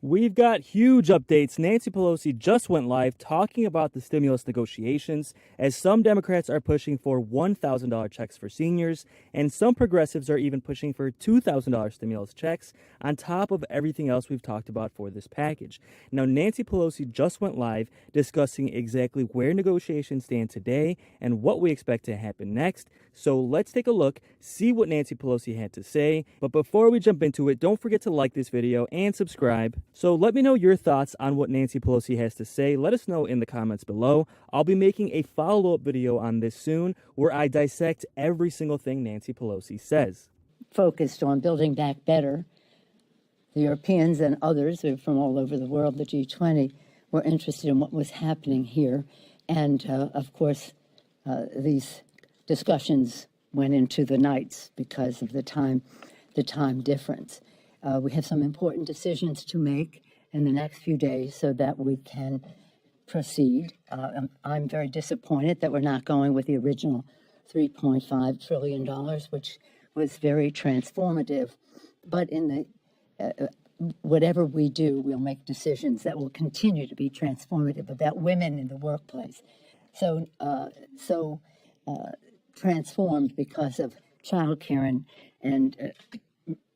We've got huge updates. Nancy Pelosi just went live talking about the stimulus negotiations, as some Democrats are pushing for $1,000 checks for seniors, and some progressives are even pushing for $2,000 stimulus checks on top of everything else we've talked about for this package. Now, Nancy Pelosi just went live discussing exactly where negotiations stand today and what we expect to happen next. So let's take a look, see what Nancy Pelosi had to say. But before we jump into it, don't forget to like this video and subscribe. So let me know your thoughts on what Nancy Pelosi has to say. Let us know in the comments below. I'll be making a follow-up video on this soon where I dissect every single thing Nancy Pelosi says. Focused on building back better. The Europeans and others from all over the world, the G20, were interested in what was happening here. And of course, these discussions went into the nights because of the time difference. We have some important decisions to make in the next few days so that we can proceed. I'm very disappointed that we're not going with the original $3.5 trillion, which was very transformative. But in the whatever we do, we'll make decisions that will continue to be transformative about women in the workplace. So transformed because of childcare and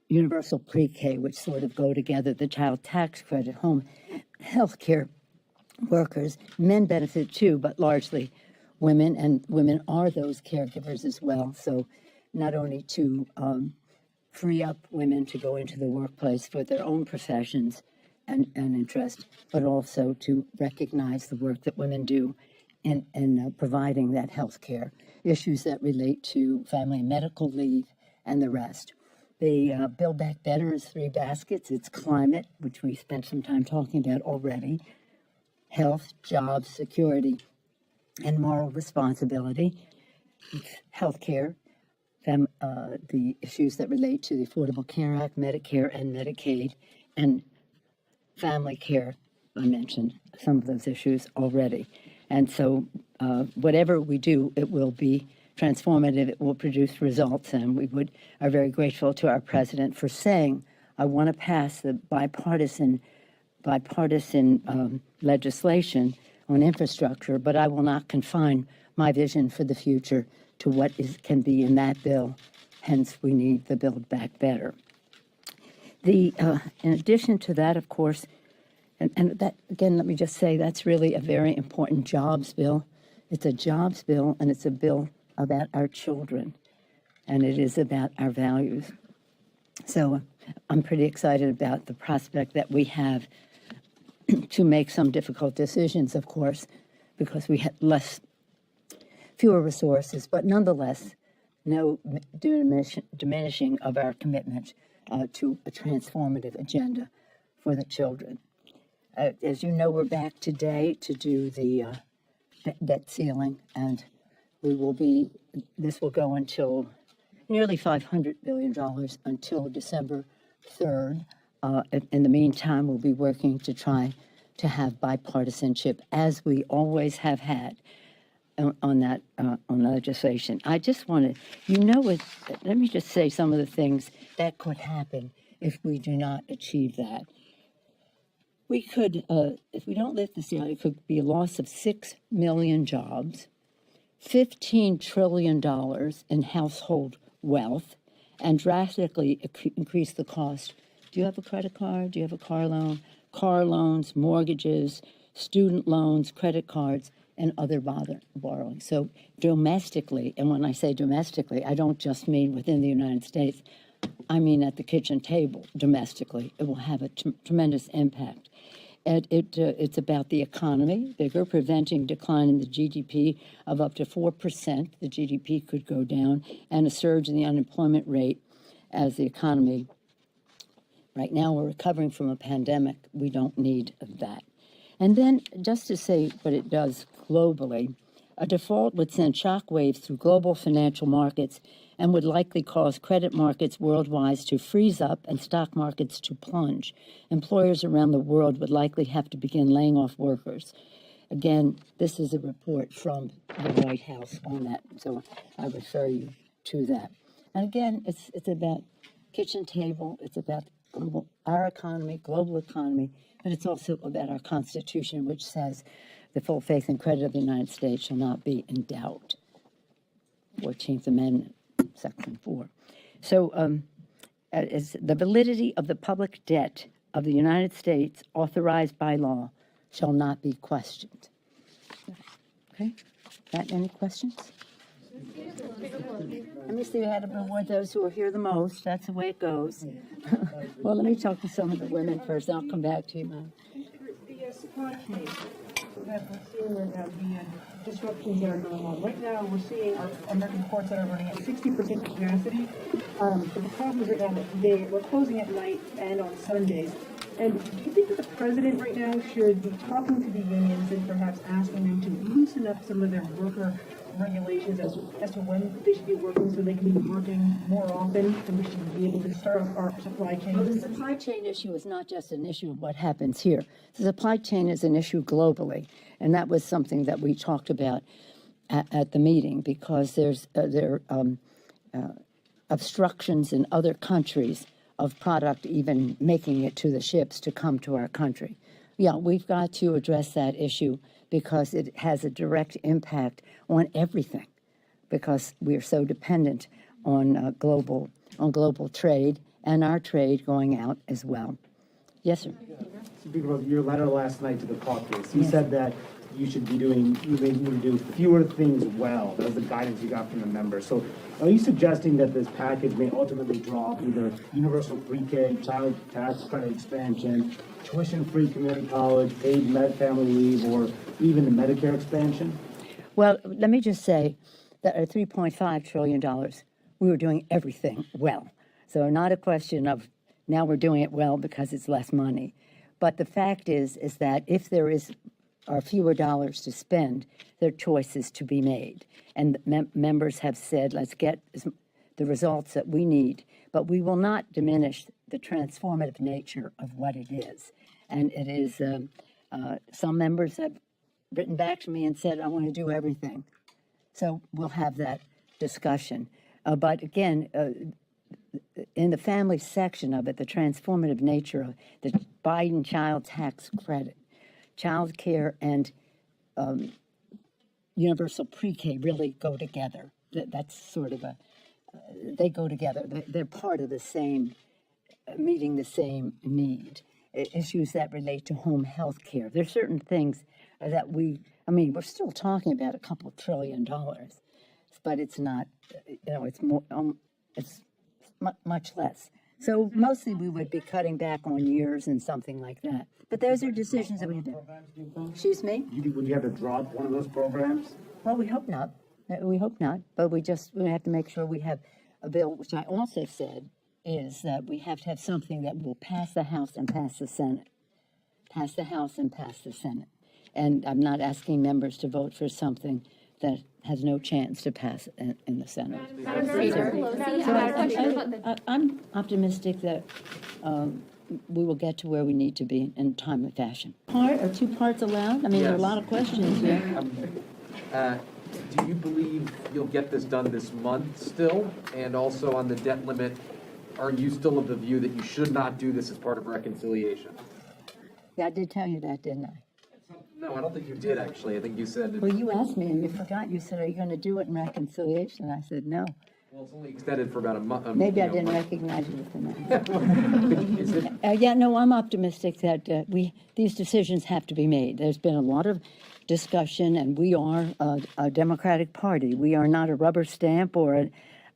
universal pre-K, which sort of go together, the child tax credit, home health care workers. Men benefit too, but largely women, and women are those caregivers as well. So not only to free up women to go into the workplace for their own professions and interest, but also to recognize the work that women do in providing that health care, issues that relate to family and medical leave and the rest. The Build Back Better is three baskets. It's climate, which we spent some time talking about already, health, jobs, security, and moral responsibility. It's healthcare, the issues that relate to the Affordable Care Act, Medicare and Medicaid, and family care. I mentioned some of those issues already. And so whatever we do, it will be transformative. It will produce results. And we are very grateful to our president for saying, I want to pass the bipartisan legislation on infrastructure, but I will not confine my vision for the future to what can be in that bill. Hence, we need the Build Back Better. In addition to that, of course, and that, again, let me just say, that's really a very important jobs bill. It's a jobs bill, and it's a bill about our children, and it is about our values. So I'm pretty excited about the prospect that we have to make some difficult decisions, of course, because we have fewer resources, but nonetheless, no diminishing of our commitment to a transformative agenda for the children. As you know, we're back today to do the debt ceiling, and this will go until nearly $500 billion until December 3rd. In the meantime, we'll be working to try to have bipartisanship, as we always have had on that legislation. I just want to, let me just say some of the things that could happen if we do not achieve that. We could, if we don't lift the ceiling, it could be a loss of 6 million jobs, $15 trillion in household wealth, and drastically increase the cost. Do you have a credit card? Do you have a car loan? Car loans, mortgages, student loans, credit cards, and other borrowing. So domestically, and when I say domestically, I don't just mean within the United States, I mean at the kitchen table domestically. It will have a tremendous impact. It's about the economy, bigger, preventing decline in the GDP of up to 4%. The GDP could go down, and a surge in the unemployment rate as the economy. Right now, we're recovering from a pandemic. We don't need that. And then, just to say what it does globally, a default would send shockwaves through global financial markets and would likely cause credit markets worldwide to freeze up and stock markets to plunge. Employers around the world would likely have to begin laying off workers. Again, this is a report from the White House on that, so I refer you to that. And again, it's about kitchen table, it's about our economy, global economy, but it's also about our Constitution, which says the full faith and credit of the United States shall not be in doubt. 14th Amendment, Section 4. So is the validity of the public debt of the United States authorized by law shall not be questioned. Okay? Any questions? Let me see who had to reward those who are here the most. That's the way it goes. Well, let me talk to some of the women first, and I'll come back to you, Mom. The supply chain that we're seeing right now, the disruptions that are going on. Right now, we're seeing our American ports that are running at 60% capacity. But the problem is right now that we're closing at night and on Sundays. And do you think that the president right now should be talking to the unions and perhaps asking them to loosen up some of their worker regulations as to when they should be working so they can be working more often, and we should be able to start off our supply chain? Well, the supply chain issue is not just an issue of what happens here. The supply chain is an issue globally, and that was something that we talked about at the meeting, because there are obstructions in other countries of product even making it to the ships to come to our country. Yeah, we've got to address that issue because it has a direct impact on everything, because we are so dependent on global trade and our trade going out as well. Yes, sir. Speaking of your letter last night to the caucus, you said that you should be doing, you need to do fewer things well. That was the guidance you got from the members. So are you suggesting that this package may ultimately drop either universal pre-K, child tax credit expansion, tuition-free community college, paid family leave, or even the Medicare expansion? Well, let me just say that at $3.5 trillion, we were doing everything well. So not a question of now we're doing it well because it's less money. But the fact is that if there are fewer dollars to spend, there are choices to be made. And members have said, let's get the results that we need, but we will not diminish the transformative nature of what it is. And it is, some members have written back to me and said, I want to do everything. So we'll have that discussion. But again, in the family section of it, the transformative nature of the Biden child tax credit, child care and universal pre-K really go together. That's sort of they go together. They're part of the same, meeting the same need. Issues that relate to home health care. There's certain things that we're still talking about a couple $1 trillion, but it's not, it's more, it's much less. So mostly we would be cutting back on years and something like that. But those are decisions that we have to. Excuse me? Would you have to drop one of those programs? Well, we hope not. We hope not. But we have to make sure we have a bill, which I also said is that we have to have something that will pass the House and pass the Senate. Pass the House and pass the Senate. And I'm not asking members to vote for something that has no chance to pass in the Senate. I'm optimistic that we will get to where we need to be in timely fashion. Part or two parts allowed? There are a lot of questions here. Do you believe you'll get this done this month still? And also on the debt limit, are you still of the view that you should not do this as part of reconciliation? Yeah, I did tell you that, didn't I? No, I don't think you did, actually. I think you said... Well, you asked me and you forgot. You said, are you going to do it in reconciliation? I said, no. Well, it's only extended for about a month. Maybe I didn't recognize you from that. Is it? I'm optimistic that these decisions have to be made. There's been a lot of discussion, and we are a Democratic Party. We are not a rubber stamp or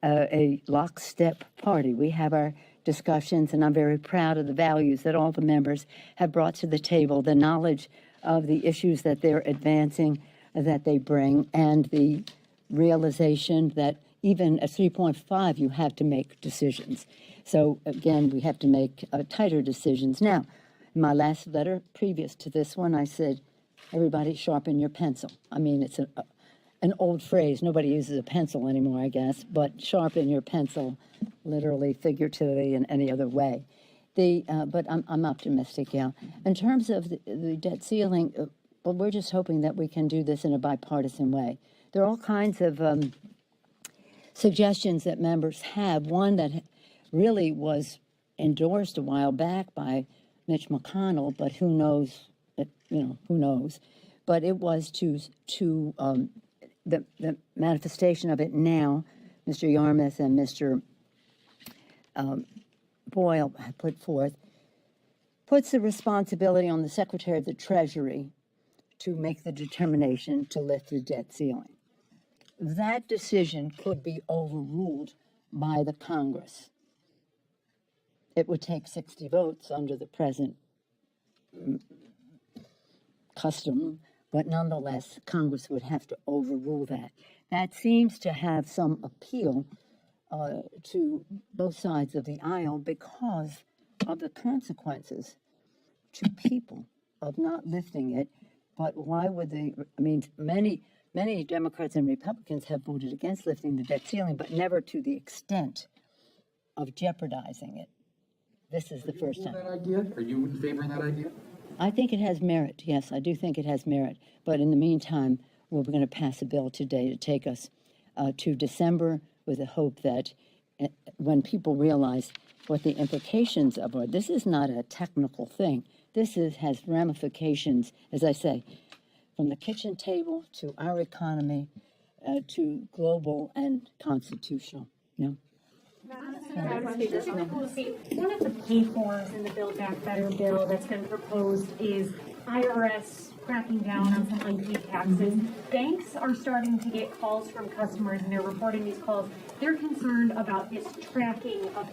a lockstep party. We have our discussions, and I'm very proud of the values that all the members have brought to the table, the knowledge of the issues that they're advancing, that they bring, and the realization that even at 3.5, you have to make decisions. So again, we have to make tighter decisions. Now, in my last letter previous to this one, I said, everybody sharpen your pencil. It's an old phrase. Nobody uses a pencil anymore, I guess, but sharpen your pencil, literally, figuratively, in any other way. But I'm optimistic, yeah. In terms of the debt ceiling, well, we're just hoping that we can do this in a bipartisan way. There are all kinds of suggestions that members have. One that really was endorsed a while back by Mitch McConnell, but who knows, who knows. But it was the manifestation of it now, Mr. Yarmouth and Mr. Boyle have put forth, puts the responsibility on the Secretary of the Treasury to make the determination to lift the debt ceiling. That decision could be overruled by the Congress. It would take 60 votes under the present custom, but nonetheless, Congress would have to overrule that. That seems to have some appeal to both sides of the aisle because of the consequences to people of not lifting it. But why would they? I mean, many Democrats and Republicans have voted against lifting the debt ceiling, but never to the extent of jeopardizing it. This is the first time. That idea? Are you in favor of that idea? I think it has merit. Yes, I do think it has merit. But in the meantime, we're going to pass a bill today to take us to December with the hope that when people realize what the implications of it, this is not a technical thing. This has ramifications, as I say, from the kitchen table to our economy to global and constitutional. Madam Speaker, one of the pay-fors in the Build Back Better bill that's been proposed is IRS cracking down on some unpaid taxes. Banks are starting to get calls from customers, and they're reporting these calls. They're concerned about this tracking of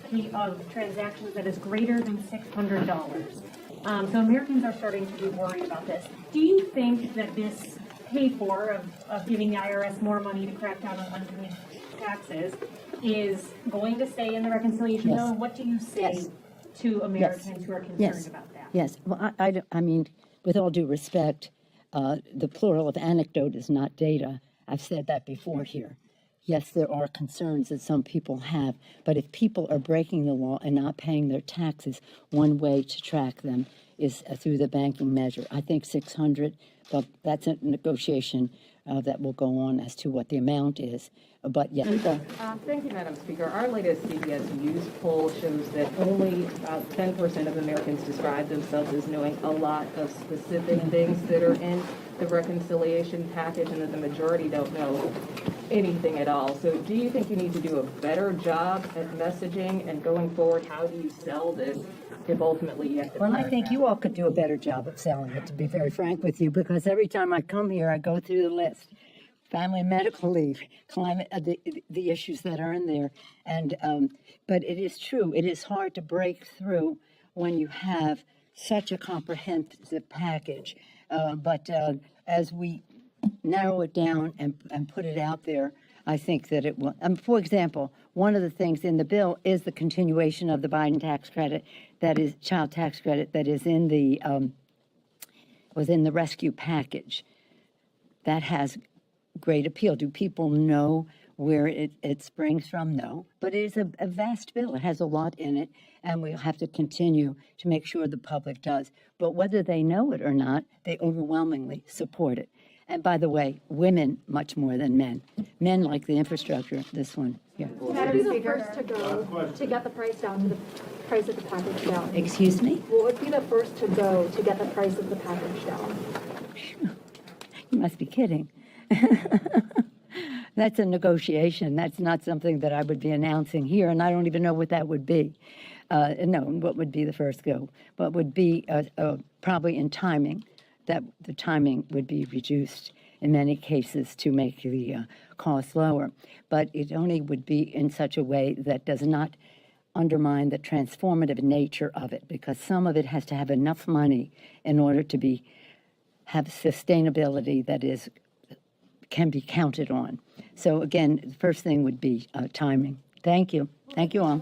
transactions that is greater than $600. So Americans are starting to be worried about this. Do you think that this pay-for of giving the IRS more money to crack down on unpaid taxes is going to stay in the reconciliation bill? And what do you say to Americans who are concerned about that? Yes. Well, I mean, with all due respect, the plural of anecdote is not data. I've said that before here. Yes, there are concerns that some people have, but if people are breaking the law and not paying their taxes, one way to track them is through the banking measure. I think 600, but that's a negotiation that will go on as to what the amount is. But yeah. Thank you, Madam Speaker. Our latest CBS News poll shows that only about 10% of Americans describe themselves as knowing a lot of specific things that are in the reconciliation package, and that the majority don't know anything at all. So do you think you need to do a better job at messaging, and going forward, how do you sell this if ultimately you have to? Well, I think you all could do a better job of selling it, to be very frank with you, because every time I come here, I go through the list. Family and medical leave, climate, the issues that are in there. And but it is true, it is hard to break through when you have such a comprehensive package. But as we narrow it down and put it out there, I think that it will. For example, one of the things in the bill is the continuation of the Biden tax credit, that is child tax credit, that is in the was in the rescue package. That has great appeal. Do people know where it springs from? No, but it is a vast bill. It has a lot in it, and we'll have to continue to make sure the public does. But whether they know it or not, they overwhelmingly support it. And by the way, women much more than men. Men like the infrastructure, this one. Yeah. Madam Speaker, the first to go to get the price down to the price of the package down? Excuse me? What would be the first to go to get the price of the package down? You must be kidding. That's a negotiation. That's not something that I would be announcing here, and I don't even know what that would be. No, what would be the first go? What would be probably in timing, that the timing would be reduced in many cases to make the cost lower. But it only would be in such a way that does not undermine the transformative nature of it, because some of it has to have enough money in order to have sustainability that can be counted on. So again, the first thing would be timing. Thank you. Thank you all.